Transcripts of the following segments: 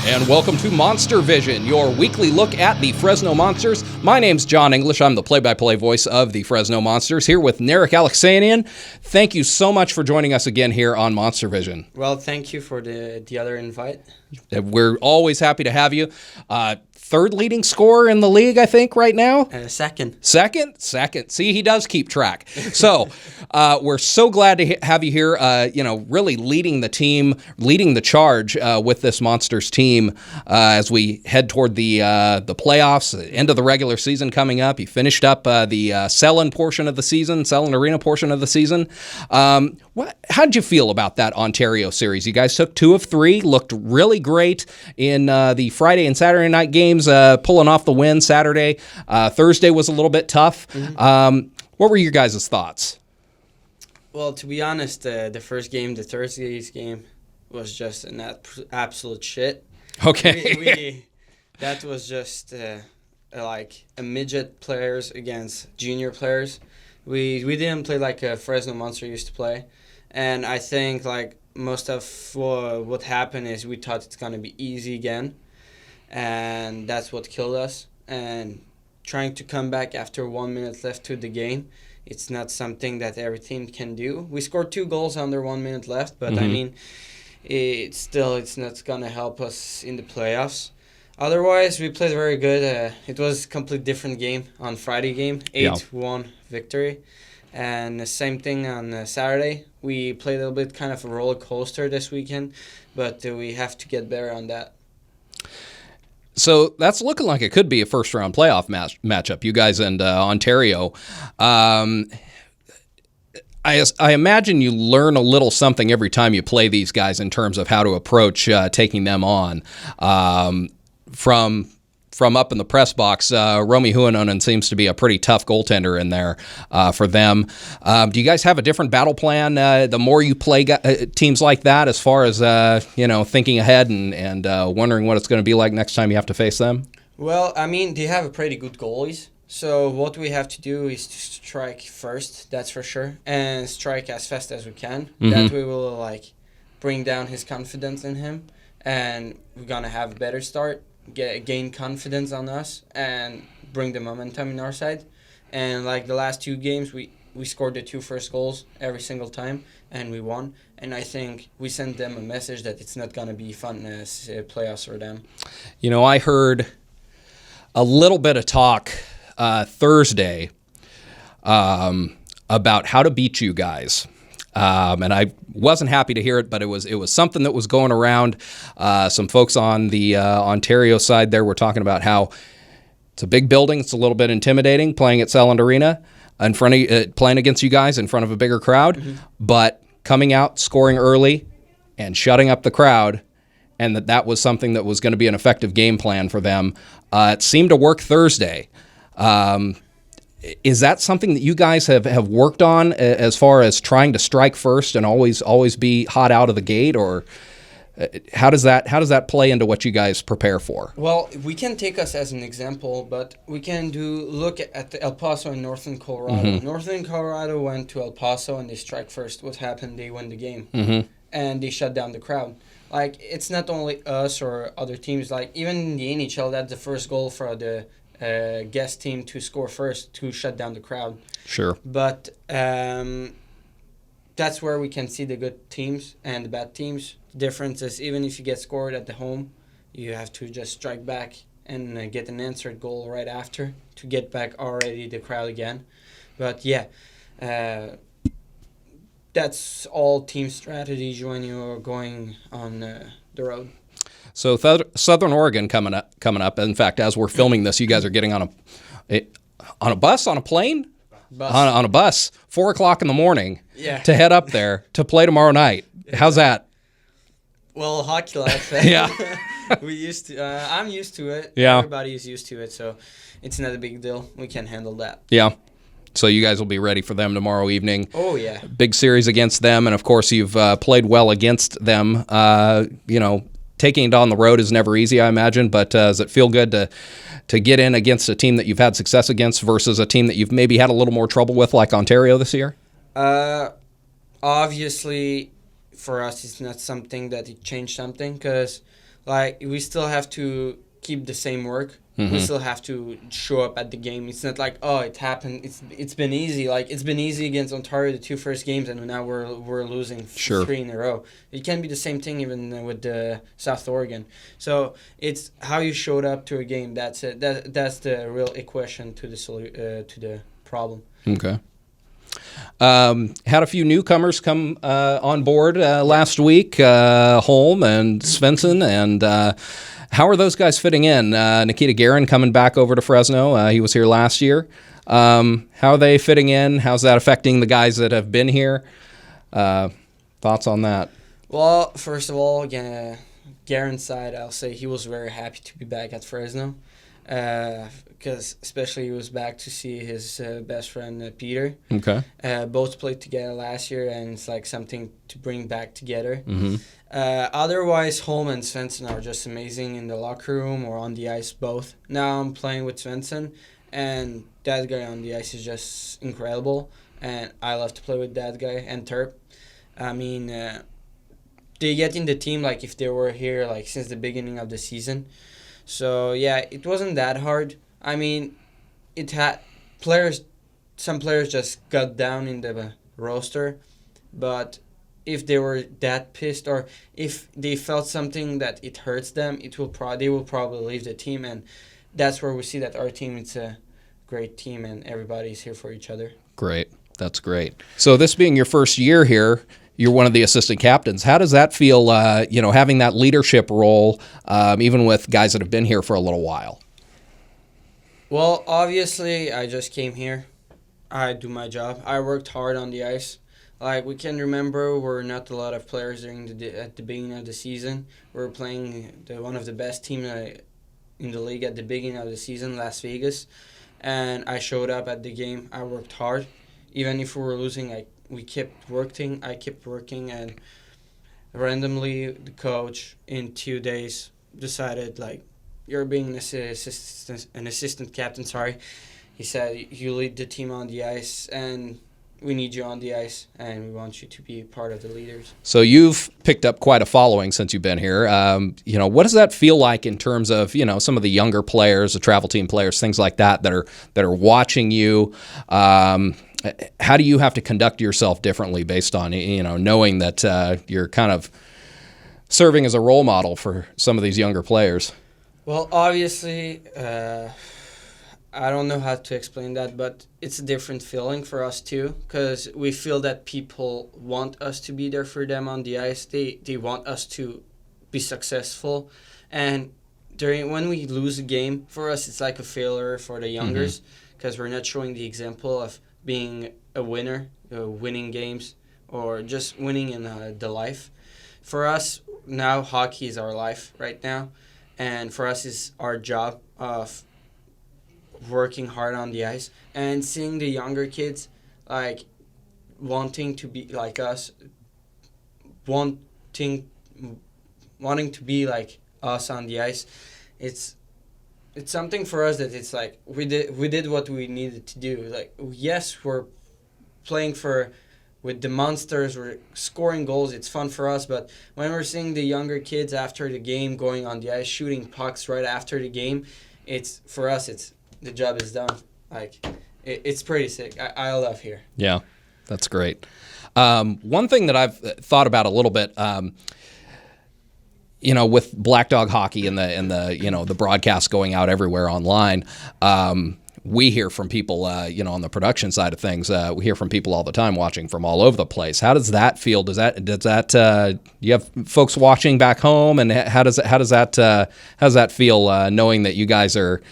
And welcome to MonsterVision, your weekly look at the Fresno Monsters. My name's John English. I'm the play-by-play voice of the Fresno Monsters, here with Narek Aleksanyan. Thank you so much for joining us again here on MonsterVision. Well, thank you for the other invite. We're always happy to have you. Third leading scorer in the league, I think, right now? Second. Second. See, he does keep track. So we're so glad to have you here, really leading the team, leading the charge with this Monsters team as we head toward the playoffs, end of the regular season coming up. You finished up the Selland portion of the season, Selland Arena portion of the season. How did you feel about that Ontario series? You guys took 2 of 3, looked really great in the Friday and Saturday night games, pulling off the win Saturday. Thursday was a little bit tough. Mm-hmm. What were your guys' thoughts? Well, to be honest, the first game, the Thursday's game, was just an absolute shit. Okay. That was just like a midget players against junior players. We didn't play like a Fresno Monster used to play. And I think like most of what happened is we thought it's going to be easy again. And that's what killed us. And trying to come back after 1 minute left to the game, it's not something that every team can do. We scored 2 goals under 1 minute left, but I mean, it's not going to help us in the playoffs. Otherwise, we played very good. It was a completely different game on Friday game, 8-1 victory. And the same thing on Saturday. We played a little bit kind of a roller coaster this weekend, but we have to get better on that. So that's looking like it could be a first-round playoff matchup, you guys and Ontario. I imagine you learn a little something every time you play these guys in terms of how to approach taking them on. From up in the press box, Romy Huononen seems to be a pretty tough goaltender in there for them. Do you guys have a different battle plan the more you play teams like that as far as thinking ahead and wondering what it's going to be like next time you have to face them? Well, I mean, they have a pretty good goalies. So what we have to do is to strike first, that's for sure, and strike as fast as we can. Mm-hmm. That way will bring down his confidence in him, and we're going to have a better start. Gain confidence on us and bring the momentum in our side. And like the last 2 games, we scored the 2 first goals every single time and we won. And I think we sent them a message that it's not going to be fun as playoffs for them. You know, I heard a little bit of talk Thursday about how to beat you guys. And I wasn't happy to hear it, but it was something that was going around. Some folks on the Ontario side there were talking about how it's a big building. It's a little bit intimidating playing at Selland Arena in front of playing against you guys in front of a bigger crowd, but coming out, scoring early, and shutting up the crowd, and that was something that was going to be an effective game plan for them. It seemed to work Thursday. Is that something that you guys have worked on as far as trying to strike first and always be hot out of the gate, or how does that play into what you guys prepare for? Well, we can take us as an example, but we can look at El Paso and Northern Colorado. Mm-hmm. Northern Colorado went to El Paso and they strike first. What happened? They win the game, and they shut down the crowd. Like, it's not only us or other teams. Like, even in the NHL, that's the first goal for the guest team to score first to shut down the crowd. Sure. But that's where we can see the good teams and the bad teams. The difference is even if you get scored at the home, you have to just strike back and get an answered goal right after to get back already the crowd again. But yeah, that's all team strategies when you're going on the road. So Southern Oregon coming up. In fact, as we're filming this, you guys are getting on a bus, on a plane, on a bus, 4:00 in the morning, to head up there to play tomorrow night. How's that? Well, hockey life. Yeah, I'm used to it. Yeah, everybody is used to it, so it's not a big deal. We can handle that. Yeah. So you guys will be ready for them tomorrow evening. Oh yeah. Big series against them, and of course you've played well against them. Taking it on the road is never easy, I imagine, but does it feel good to get in against a team that you've had success against versus a team that you've maybe had a little more trouble with, like Ontario this year? Obviously, for us, it's not something that it changed something, because like we still have to keep the same work. We still have to show up at the game. It's not like, oh, it happened. It's been easy. Like it's been easy against Ontario the 2 first games, and now we're losing 3 in a row. It can be the same thing even with South Oregon. So it's how you showed up to a game. That's it. That's the real equation to the problem. Okay. Had a few newcomers come on board last week, Holm and Svensson, and how are those guys fitting in? Nikita Guerin coming back over to Fresno. He was here last year. How are they fitting in? How's that affecting the guys that have been here? Thoughts on that? Well, first of all, Guerin's side, I'll say he was very happy to be back at Fresno. Because especially he was back to see his best friend Peter. Okay. Both played together last year, and it's like something to bring back together. Mm-hmm. Otherwise, Holm and Svensson are just amazing in the locker room or on the ice, both. Now I'm playing with Svensson, and that guy on the ice is just incredible, and I love to play with that guy and Terp. I mean, they get in the team like if they were here like since the beginning of the season. So yeah, it wasn't that hard. I mean, it had some players just got down in the roster, but if they were that pissed or if they felt something that it hurts them, they will probably leave the team, and that's where we see that our team is a great team and everybody's here for each other. Great. That's great. So this being your first year here, you're one of the assistant captains. How does that feel, having that leadership role, even with guys that have been here for a little while? Well, obviously, I just came here. I do my job. I worked hard on the ice. Like, we can remember, we're not a lot of players at the beginning of the season. We're playing one of the best teams in the league at the beginning of the season, Las Vegas. And I showed up at the game. I worked hard. Even if we were losing, we kept working. I kept working, and randomly the coach in 2 days decided, you're being an assistant captain, sorry. He said, you lead the team on the ice, and we need you on the ice, and we want you to be part of the leaders. So you've picked up quite a following since you've been here. What does that feel like in terms of, some of the younger players, the travel team players, things like that are watching you? How do you have to conduct yourself differently based on, knowing that you're kind of serving as a role model for some of these younger players? Well, obviously, I don't know how to explain that, but it's a different feeling for us too, because we feel that people want us to be there for them on the ice. They want us to be successful, and when we lose a game, for us it's like a failure for the youngers, because we're not showing the example of being a winner, winning games, or just winning in the life. For us now, hockey is our life right now, and for us is our job of working hard on the ice and seeing the younger kids wanting to be like us, wanting to be like us on the ice. It's something for us that it's like we did what we needed to do. Yes, we're playing with the Monsters, we're scoring goals, it's fun for us, but when we're seeing the younger kids after the game going on the ice, shooting pucks right after the game, for us it's the job is done. It's pretty sick. I love here. Yeah, that's great. One thing that I've thought about a little bit, with Black Dog Hockey and the broadcast going out everywhere online, we hear from people, on the production side of things. We hear from people all the time watching from all over the place. How does that feel? Does that you have folks watching back home, and how does that feel knowing that you guys are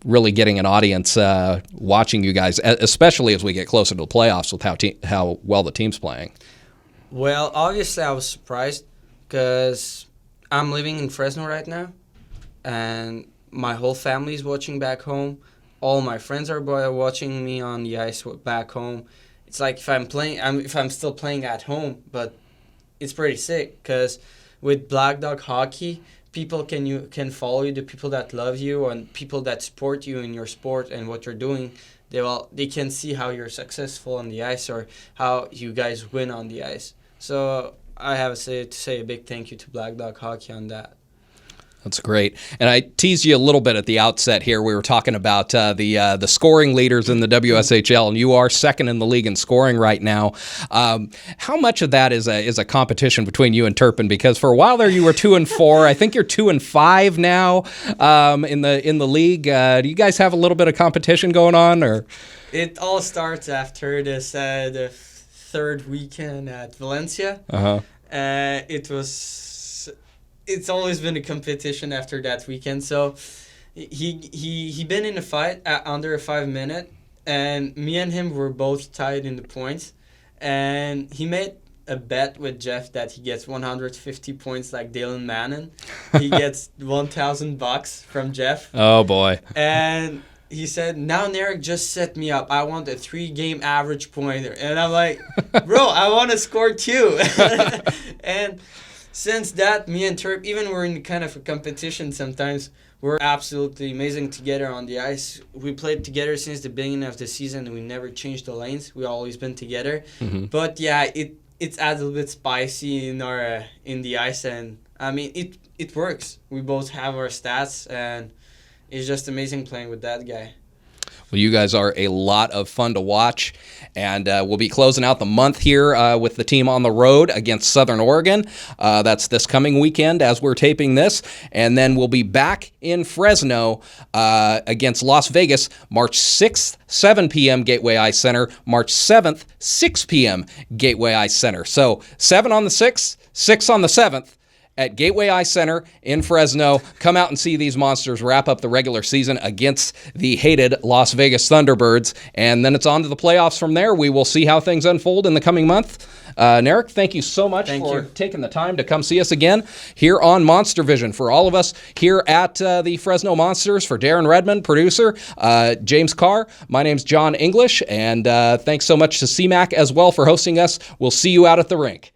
really getting an audience watching you guys, especially as we get closer to the playoffs with how well the team's playing? Well, obviously I was surprised because I'm living in Fresno right now, and my whole family is watching back home. All my friends are watching me on the ice back home. It's like if I'm still playing at home, but it's pretty sick because with Black Dog Hockey, people can follow you, the people that love you and people that support you in your sport and what you're doing. They can see how you're successful on the ice or how you guys win on the ice. So I have to say a big thank you to Black Dog Hockey on that. That's great. And I teased you a little bit at the outset here. We were talking about the scoring leaders in the WSHL, and you are second in the league in scoring right now. How much of that is a competition between you and Turpin? Because for a while there, you were 2-4. I think you're 2-5 now in the league. Do you guys have a little bit of competition going on, or? It all starts after the third weekend at Valencia. It's always been a competition after that weekend. So he been in a fight at under 5 minutes, and me and him were both tied in the points. And he made a bet with Jeff that he gets 150 points like Dylan Mannon. He gets $1,000 from Jeff. Oh boy! And he said, "Now Narek just set me up. I want a 3-game average pointer." And I'm like, "Bro, I want to score too." And since that, me and Turp, even we're in kind of a competition sometimes, we're absolutely amazing together on the ice. We played together since the beginning of the season, and we never changed the lanes. We always been together. Mm-hmm. But yeah, it's a little bit spicy in the ice, and I mean it works. We both have our stats, and it's just amazing playing with that guy. Well, you guys are a lot of fun to watch, and we'll be closing out the month here with the team on the road against Southern Oregon. That's this coming weekend as we're taping this, and then we'll be back in Fresno against Las Vegas March 6th, 7 p.m. Gateway Ice Center, March 7th, 6 p.m. Gateway Ice Center. So 7 on the 6th, 6 on the 7th. At Gateway Ice Center in Fresno. Come out and see these Monsters wrap up the regular season against the hated Las Vegas Thunderbirds. And then it's on to the playoffs from there. We will see how things unfold in the coming month. Narek, thank you so much for taking the time to come see us again here on MonsterVision. For all of us here at the Fresno Monsters, for Darren Redmond, producer, James Carr, my name's John English. And thanks so much to CMAC as well for hosting us. We'll see you out at the rink.